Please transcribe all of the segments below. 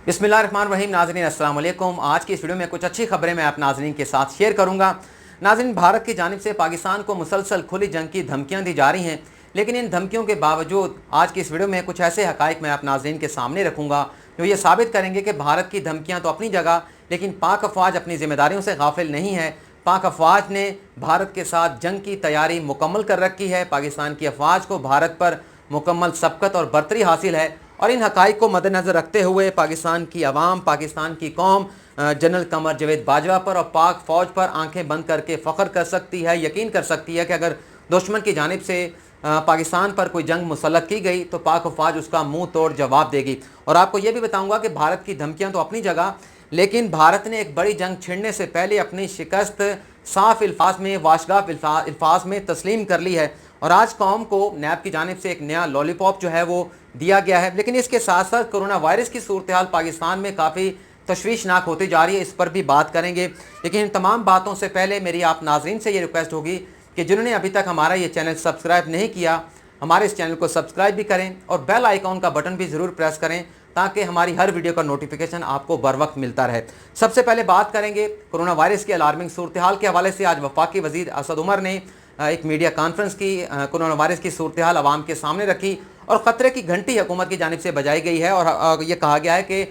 बिस्मिल्लाहिर्रहमानिर्रहीम। नाज़रीन अस्सलाम वालेकुम। आज की इस वीडियो में कुछ अच्छी खबरें मैं आप नाज़रीन के साथ शेयर करूंगा। नाज़रीन, भारत की जानिब से पाकिस्तान को मुसलसल खुली जंग की धमकियां दी जा रही हैं, लेकिन इन धमकियों के बावजूद आज की इस वीडियो में कुछ ऐसे हक़ाइक़ मैं आप नाज़रीन के सामने रखूँगा जो ये साबित करेंगे कि भारत की धमकियाँ तो अपनी जगह, लेकिन पाक अफ़वाज अपनी ज़िम्मेदारियों से गाफिल नहीं है। पाक अफ़वाज ने भारत के साथ जंग की तैयारी मुकम्मल कर रखी है। पाकिस्तान की अफ़वाज को भारत पर मुकम्मल सबकत और बरतरी हासिल है, और इन हक़ाइक़ को मद्देनज़र रखते हुए पाकिस्तान की अवाम, पाकिस्तान की कौम जनरल कमर जावेद बाजवा पर और पाक फ़ौज पर आंखें बंद करके फ़ख्र कर सकती है, यकीन कर सकती है कि अगर दुश्मन की जानिब से पाकिस्तान पर कोई जंग मुसल्लत की गई तो पाक फ़ौज उसका मुंह तोड़ जवाब देगी। और आपको ये भी बताऊंगा कि भारत की धमकियां तो अपनी जगह, लेकिन भारत ने एक बड़ी जंग छिड़ने से पहले अपनी शिकस्त साफ अल्फाज में, वाशगाफ अल्फाज में तस्लीम कर ली है। और आज कौम को नैब की जानिब से एक नया लॉलीपॉप जो है वो दिया गया है। लेकिन इसके साथ साथ कोरोना वायरस की सूरत हाल पाकिस्तान में काफ़ी तशवीशनाक होती जा रही है, इस पर भी बात करेंगे। लेकिन इन तमाम बातों से पहले मेरी आप नाज़रीन से ये रिक्वेस्ट होगी कि जिन्होंने अभी तक हमारा ये चैनल सब्सक्राइब नहीं किया, हमारे इस चैनल को सब्सक्राइब भी करें और बेल आइकॉन का बटन भी ज़रूर प्रेस करें ताकि हमारी हर वीडियो का नोटिफिकेशन आपको बर वक्त मिलता रहे। सबसे पहले बात करेंगे कोरोना वायरस की अलार्मिंग सूरत हाल के हवाले से। आज वफाकी वज़ीर असद उमर ने एक मीडिया कॉन्फ्रेंस की, कोरोना वायरस की सूरत हाल आवाम के सामने रखी और ख़तरे की घंटी हुकूमत की जानिब से बजाई गई है। और ये कहा गया है कि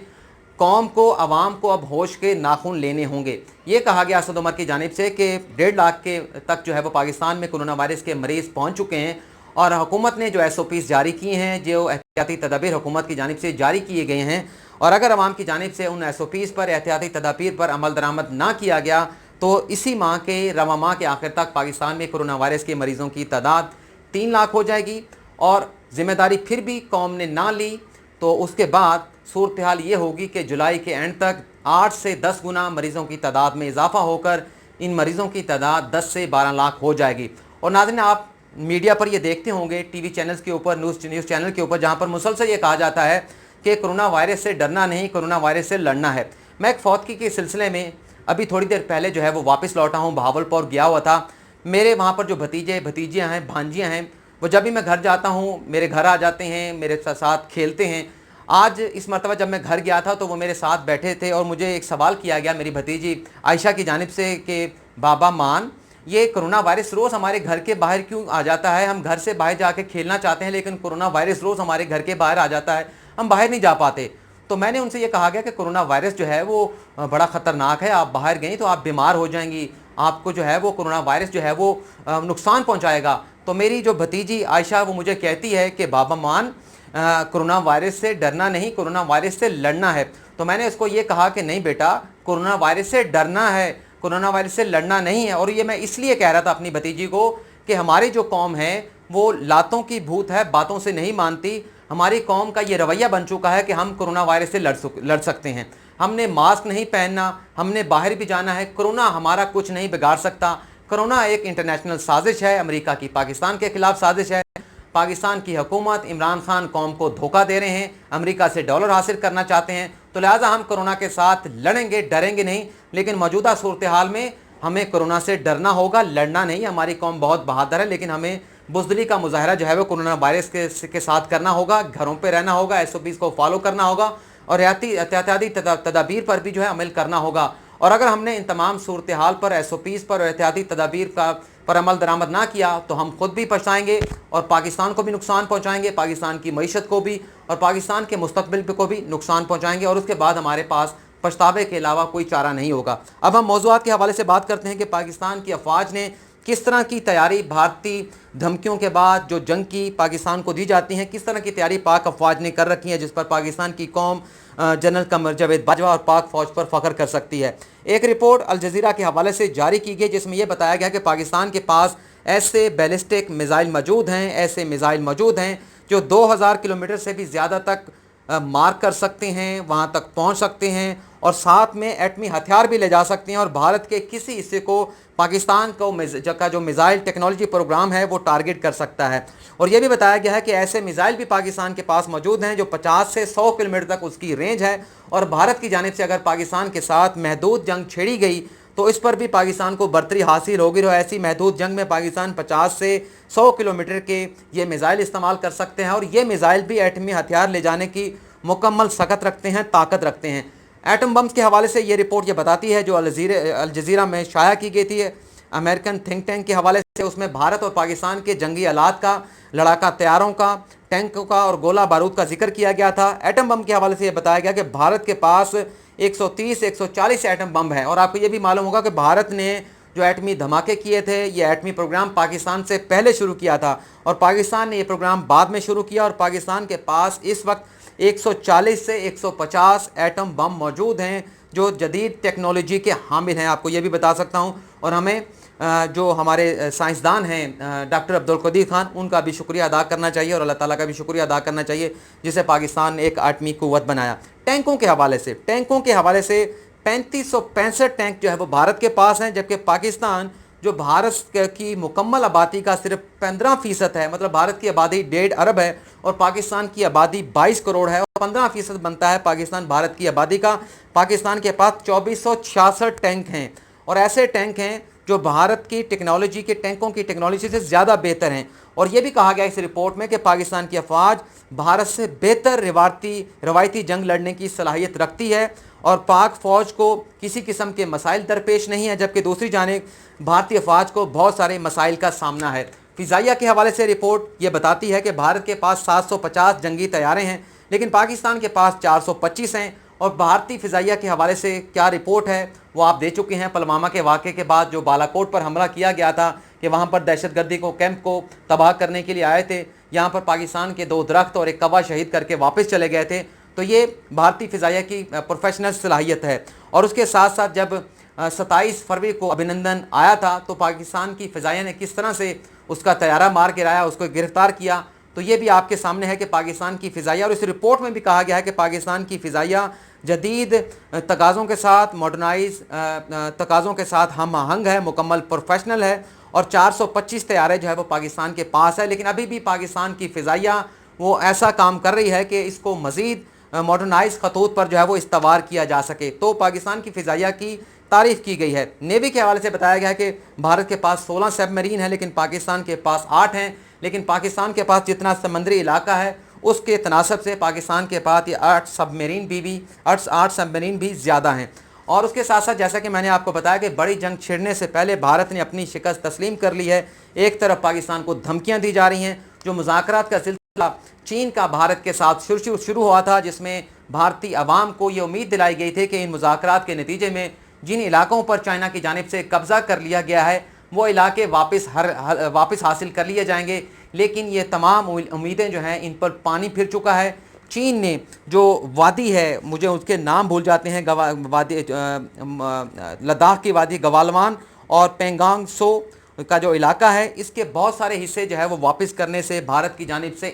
कौम को, आवाम को अब होश के नाखून लेने होंगे। ये कहा गया असद उमर की जानिब से कि 1.5 लाख के तक जो है वो पाकिस्तान में कोरोना वायरस के मरीज़ पहुँच चुके हैं, और हुकूमत ने जो SOPs जारी किए हैं, जो एहतियाती तदाबीर हुकूमत की जानिब से जारी किए गए हैं, और अगर आवाम की जानिब से उन SOPs पर, एहतियाती तदाबीर पर अमल दरामद ना किया गया तो इसी माह के रवा माह के आखिर तक पाकिस्तान में कोरोना वायरस के मरीज़ों की तादाद 3 लाख हो जाएगी। और ज़िम्मेदारी फिर भी कौम ने ना ली तो उसके बाद सूरत हाल ये होगी कि जुलाई के एंड तक 8 से 10 गुना मरीज़ों की तादाद में इजाफा होकर इन मरीज़ों की तादाद 10 से 12 लाख हो जाएगी। और नाज़रीन, आप मीडिया पर ये देखते होंगे, TV चैनल्स के ऊपर, न्यूज़ चैनल के ऊपर, जहाँ पर मुसलसल ये कहा जाता है कि कोरोना वायरस से डरना नहीं, कोरोना वायरस से लड़ना है। मैं एक फौतगी के सिलसिले में अभी थोड़ी देर पहले जो है वो वापस लौटा हूँ, बहावलपुर गया हुआ था। मेरे वहाँ पर जो भतीजे भतीजियाँ हैं, भांजियाँ हैं, वो जब भी मैं घर जाता हूँ मेरे घर आ जाते हैं, मेरे साथ खेलते हैं। आज इस मरतबा जब मैं घर गया था तो वो मेरे साथ बैठे थे और मुझे एक सवाल किया गया मेरी भतीजी आयशा की जानिब से कि बाबा मान, ये कोरोना वायरस रोज़ हमारे घर के बाहर क्यों आ जाता है? हम घर से बाहर जाके खेलना चाहते हैं लेकिन कोरोना वायरस रोज़ हमारे घर के बाहर आ जाता है, हम बाहर नहीं जा पाते। तो मैंने उनसे ये कहा गया कि कोरोना वायरस जो है वो बड़ा ख़तरनाक है, आप बाहर गई तो आप बीमार हो जाएंगी, आपको जो है वो कोरोना वायरस जो है वो नुकसान पहुंचाएगा। तो मेरी जो भतीजी आयशा वो मुझे कहती है कि बाबा मान, कोरोना वायरस से डरना नहीं, कोरोना वायरस से लड़ना है। तो मैंने उसको ये कहा कि नहीं बेटा, कोरोना वायरस से डरना है, कोरोना वायरस से लड़ना नहीं है। और ये मैं इसलिए कह रहा था अपनी भतीजी को कि हमारी जो कौम है वो लातों की भूत है, बातों से नहीं मानती। हमारी कौम का ये रवैया बन चुका है कि हम कोरोना वायरस से लड़ सकते हैं, हमने मास्क नहीं पहनना, हमने बाहर भी जाना है, कोरोना हमारा कुछ नहीं बिगाड़ सकता। कोरोना एक इंटरनेशनल साजिश है, अमेरिका की पाकिस्तान के खिलाफ साजिश है। पाकिस्तान की हुकूमत, इमरान खान कौम को धोखा दे रहे हैं, अमेरिका से डॉलर हासिल करना चाहते हैं। तो लिहाजा हम कोरोना के साथ लड़ेंगे, डरेंगे नहीं। लेकिन मौजूदा सूरत हाल में हमें कोरोना से डरना होगा, लड़ना नहीं। हमारी कौम बहुत बहादुर है, लेकिन हमें बुज़दिली का मुजाहरा जो है वो कोरोना वायरस के साथ करना होगा, घरों पे रहना होगा, SOPs को फॉलो करना होगा और एहतियाती तदाबीर पर भी जो है अमल करना होगा। और अगर हमने इन तमाम सूरत हाल पर, SOPs पर और एहतियाती तदाबीर पर अमल दरामद ना किया तो हम खुद भी पछताएंगे और पाकिस्तान को भी नुकसान पहुँचाएंगे, पाकिस्तान की मईशत को भी और पाकिस्तान के मुस्तकबिल को भी नुकसान पहुँचाएंगे, और उसके बाद हमारे पास पछतावे के अलावा कोई चारा नहीं होगा। अब हम मौज़ूआत के हवाले से बात करते हैं कि पाकिस्तान की अफवाज ने किस तरह की तैयारी, भारतीय धमकियों के बाद जो जंग की पाकिस्तान को दी जाती हैं, किस तरह की तैयारी पाक अफवाज ने कर रखी है, जिस पर पाकिस्तान की कौम जनरल कमर जावेद बाजवा और पाक फ़ौज पर फ़ख्र कर सकती है। एक रिपोर्ट अल जज़ीरा के हवाले से जारी की गई जिसमें यह बताया गया कि पाकिस्तान के पास ऐसे बैलिस्टिक मिज़ाइल मौजूद हैं, ऐसे मिज़ाइल मौजूद हैं जो 2000 किलोमीटर से भी ज़्यादा तक मार कर सकते हैं, वहाँ तक पहुँच सकते हैं, और साथ में एटमी हथियार भी ले जा सकते हैं। और भारत के किसी हिस्से को पाकिस्तान का जो मिज़ाइल टेक्नोलॉजी प्रोग्राम है वो टारगेट कर सकता है। और ये भी बताया गया है कि ऐसे मिज़ाइल भी पाकिस्तान के पास मौजूद हैं जो 50 से 100 किलोमीटर तक उसकी रेंज है। और भारत की जानिब से अगर पाकिस्तान के साथ महदूद जंग छेड़ी गई तो इस पर भी पाकिस्तान को बरतरी हासिल होगी। और ऐसी महदूद जंग में पाकिस्तान 50 से 100 किलोमीटर के ये मिज़ाइल इस्तेमाल कर सकते हैं, और ये मिज़ाइल भी एटमी हथियार ले जाने की मुकम्मल सकत रखते हैं, ताकत रखते हैं। एटम बम्स के हवाले से ये रिपोर्ट ये बताती है, जो अल जज़ीरा में शाया की गई थी अमेरिकन थिंक टैंक के हवाले से, उसमें भारत और पाकिस्तान के जंगी आलात का, लड़ाका तैयारों का, टैंकों का और गोला बारूद का जिक्र किया गया था। एटम बम के हवाले से ये बताया गया कि भारत के पास 130-140 एटम बम है। और आपको ये भी मालूम होगा कि भारत ने जो एटमी धमाके किए थे, ये एटमी प्रोग्राम पाकिस्तान से पहले शुरू किया था और पाकिस्तान ने ये प्रोग्राम बाद में शुरू किया। और पाकिस्तान के पास इस वक्त 140 से 150 एटम बम मौजूद हैं जो जदीद टेक्नोलॉजी के हामिल हैं, आपको ये भी बता सकता हूँ। और हमें जो हमारे साइंसदान हैं डॉक्टर अब्दुल कदीर खान, उनका भी शुक्रिया अदा करना चाहिए और अल्लाह ताला का भी शुक्रिया अदा करना चाहिए जिसे पाकिस्तान ने एक एटमी कुव्वत बनाया। टैंकों के हवाले से 3565 टैंक जो है वो भारत के पास हैं, जबकि पाकिस्तान जो भारत की मुकम्मल आबादी का सिर्फ 15% है, मतलब भारत की आबादी 1.5 अरब है और पाकिस्तान की आबादी 22 करोड़ है और 15% बनता है पाकिस्तान भारत की आबादी का। पाकिस्तान के पास 2466 टैंक हैं और ऐसे टैंक हैं जो भारत की टेक्नोलॉजी के टैंकों की टेक्नोलॉजी से ज़्यादा बेहतर हैं। और ये भी कहा गया इस रिपोर्ट में कि पाकिस्तान की अफवाज भारत से बेहतर रवायती जंग लड़ने की सलाहियत रखती है और पाक फ़ौज को किसी किस्म के मसाइल दरपेश नहीं है, जबकि दूसरी जानिब भारतीय अफवाज को बहुत सारे मसाइल का सामना है। फ़िज़ाइया के हवाले से रिपोर्ट ये बताती है कि भारत के पास 750 जंगी तैयारे हैं, लेकिन पाकिस्तान के पास 425 हैं। और भारतीय फ़िज़ाइया के हवाले से क्या रिपोर्ट है वो आप दे चुके हैं। पुलवामा के वाक़े के बाद जो बालाकोट पर हमला किया गया था कि वहाँ पर दहशतगर्दी को कैंप को तबाह करने के लिए आए थे, यहाँ पर पाकिस्तान के 2 दरख्त और एक कौवा शहीद करके वापस चले गए थे। तो ये भारतीय फ़िज़ाइया की प्रोफेशनल सलाहियत है। और उसके साथ साथ जब 27 फरवरी को अभिनंदन आया था तो पाकिस्तान की फ़िज़ाइया ने किस तरह से उसका तैयारा मार गिराया, उसको गिरफ़्तार किया, तो ये भी आपके सामने है कि पाकिस्तान की फ़िज़ाइया। और इस रिपोर्ट में भी कहा गया है कि पाकिस्तान की फ़िज़ाइया जदीद तकाज़ों के साथ, मॉडर्नाइज तकाज़ों के साथ हम आहंग है, मुकम्मल प्रोफेशनल है और 425 तैयारे जो है वो पाकिस्तान के पास है। लेकिन अभी भी पाकिस्तान की फ़िज़ाइया वो ऐसा काम कर रही है कि इसको मज़ीद मॉडर्नाइज खतूत पर जो है वो इस्तवार किया जा सके। तो पाकिस्तान की फ़िज़ाइया की तारीफ़ की गई है। नेवी के हवाले से बताया गया है कि भारत के पास 16 सबमरीन है, लेकिन पाकिस्तान के पास 8 हैं। लेकिन पाकिस्तान के पास जितना समंदरी इलाका है उसके तनासब से पाकिस्तान के पास ये 8 सबमरीन भी ज़्यादा हैं। और उसके साथ साथ जैसा कि मैंने आपको बताया कि बड़ी जंग छिड़ने से पहले भारत ने अपनी शिकस्त तस्लीम कर ली है। एक तरफ पाकिस्तान को धमकियाँ दी जा रही हैं, जो मुज़ाकरात का सिलसिला चीन का भारत के साथ शुरू हुआ था, जिसमें भारतीय अवाम को ये उम्मीद दिलाई गई थी कि इन मुज़ाकरात के नतीजे में जिन इलाकों पर चाइना की जानिब से कब्ज़ा कर लिया गया है वो इलाके वापस हासिल कर लिए जाएंगे। लेकिन ये तमाम उम्मीदें जो हैं इन पर पानी फिर चुका है। चीन ने जो वादी है, मुझे उसके नाम भूल जाते हैं, वादी लद्दाख की वादी गवालवान और पेंगांग सो का जो इलाका है, इसके बहुत सारे हिस्से जो है वो वापस करने से भारत की जानिब से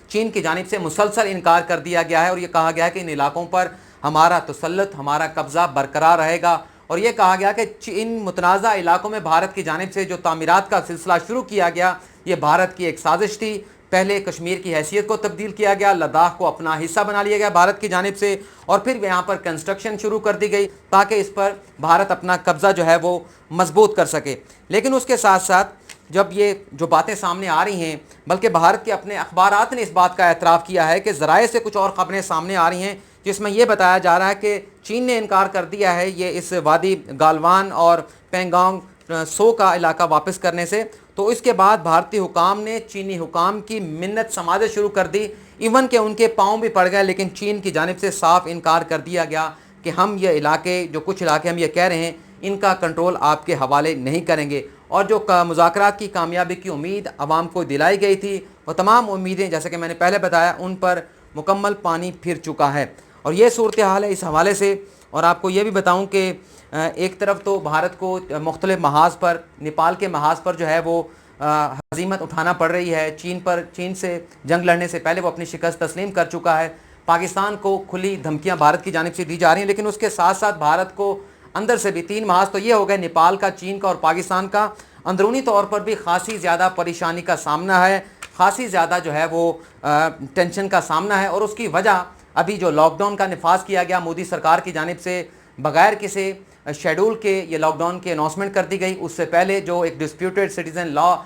चीन की जानिब से मुसलसल इनकार कर दिया गया है। और ये कहा गया है कि इन इलाकों पर हमारा तसल्लुत, हमारा कब्ज़ा बरकरार रहेगा। और ये कहा गया कि इन मुतनाज़ा इलाकों में भारत की जानिब से जो तामीरात का सिलसिला शुरू किया गया, ये भारत की एक साजिश थी। पहले कश्मीर की हैसियत को तब्दील किया गया, लद्दाख को अपना हिस्सा बना लिया गया भारत की जानिब से, और फिर यहाँ पर कंस्ट्रक्शन शुरू कर दी गई ताकि इस पर भारत अपना कब्ज़ा जो है वो मजबूत कर सके। लेकिन उसके साथ साथ जब ये जो बातें सामने आ रही हैं, बल्कि भारत के अपने अखबारात ने इस बात का एतराफ़ किया है कि ज़राए से कुछ और ख़बरें सामने आ रही हैं जिसमें यह बताया जा रहा है कि चीन ने इनकार कर दिया है ये इस वादी गालवान और पेंगोंग सो का इलाका वापस करने से। तो इसके बाद भारतीय हुकाम ने चीनी हुकाम की मिन्नत समाज़त शुरू कर दी, इवन के उनके पाँव भी पड़ गए। लेकिन चीन की जानिब से साफ इनकार कर दिया गया कि हम ये इलाके, जो कुछ इलाके हम ये कह रहे हैं, इनका कंट्रोल आपके हवाले नहीं करेंगे। और जो मुज़ाकरात की कामयाबी की उम्मीद आवाम को दिलाई गई थी, वो तमाम उम्मीदें जैसे कि मैंने पहले बताया उन पर मुकम्मल पानी फिर चुका है। और ये सूरत हाल है इस हवाले से। और आपको ये भी बताऊं कि एक तरफ तो भारत को मुख्तलिफ महाज पर, नेपाल के महाज पर जो है वो हज़ीमत उठाना पड़ रही है। चीन से जंग लड़ने से पहले वो अपनी शिकस्त तस्लीम कर चुका है। पाकिस्तान को खुली धमकियां भारत की जानिब से दी जा रही हैं, लेकिन उसके साथ साथ भारत को अंदर से भी 3 महाज तो ये हो गए, नेपाल का, चीन का और पाकिस्तान का, अंदरूनी तौर पर भी खासी ज़्यादा परेशानी का सामना है, खासी ज़्यादा जो है वो टेंशन का सामना है। और उसकी वजह अभी जो लॉकडाउन का निफाज किया गया मोदी सरकार की जानिब से, बग़ैर किसी शेड्यूल के ये लॉकडाउन की अनाउंसमेंट कर दी गई। उससे पहले जो एक डिस्प्यूटेड सिटीज़न लॉ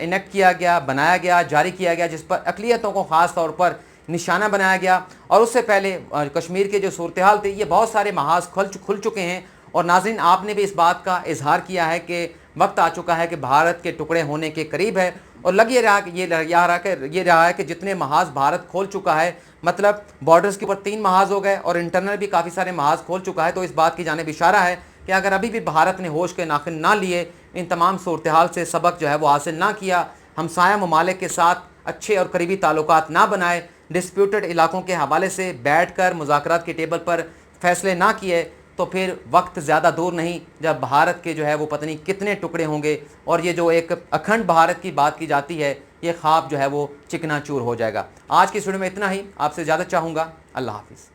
इनेक्ट किया गया, बनाया गया, जारी किया गया, जिस पर अक़लियतों को ख़ास तौर पर निशाना बनाया गया। और उससे पहले कश्मीर के जो सूरत हाल थी, ये बहुत सारे महाज खुल चुके हैं। और नाज़रीन, आपने भी इस बात का इजहार किया है कि वक्त आ चुका है कि भारत के टुकड़े होने के करीब है। और लग ये रहा है कि जितने महाज भारत खोल चुका है, मतलब बॉर्डर्स के ऊपर 3 महाज हो गए और इंटरनल भी काफ़ी सारे महाज खोल चुका है, तो इस बात की जानिब इशारा है कि अगर अभी भी भारत ने होश के नाखिन ना लिए, इन तमाम सूरत हाल से सबक जो है वो हासिल ना किया, हमसाया ममालिक के साथ अच्छे और करीबी ताल्लुकात ना बनाए, डिस्प्यूटेड इलाकों के हवाले से बैठकर मुज़ाकरात की टेबल पर फैसले ना किए, तो फिर वक्त ज़्यादा दूर नहीं जब भारत के जो है वो पता नहीं कितने टुकड़े होंगे और ये जो एक अखंड भारत की बात की जाती है, ये ख्वाब जो है वो चिकनाचूर हो जाएगा। आज की इस वीडियो में इतना ही। आपसे ज़्यादा चाहूँगा। अल्लाह हाफिज़।